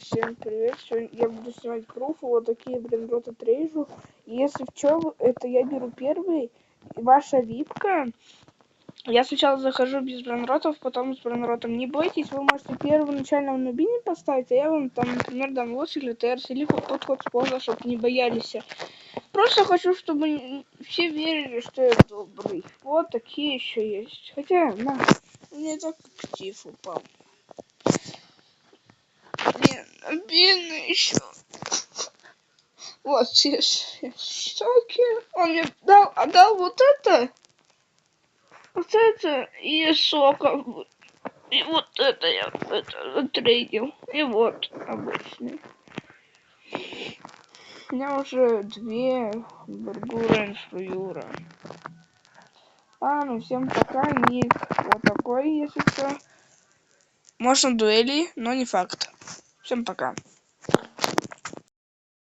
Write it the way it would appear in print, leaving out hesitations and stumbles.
Всем привет! Сегодня я буду снимать круфу, вот такие, блин, рот отрежу. Если в чем, это я беру первый, и ваша липка. Я сначала захожу без бронротов, потом с бронротом. Не бойтесь, вы можете первоначально на бини поставить, а я вам там, например, дам лосик или ТРС, или подход с пола, чтобы не боялись. Просто хочу, чтобы все верили, что я добрый. Вот такие еще есть. Хотя, на, у меня так актив упал. Блин, обидно еще. Вот, щеки. Он мне отдал вот это и сока. И вот это я отрейдил. И вот обычный. У меня уже 2 бургура инфлюра. Ну всем пока. Ник вот такой, если что. Можно дуэли, но не факт. Всем пока.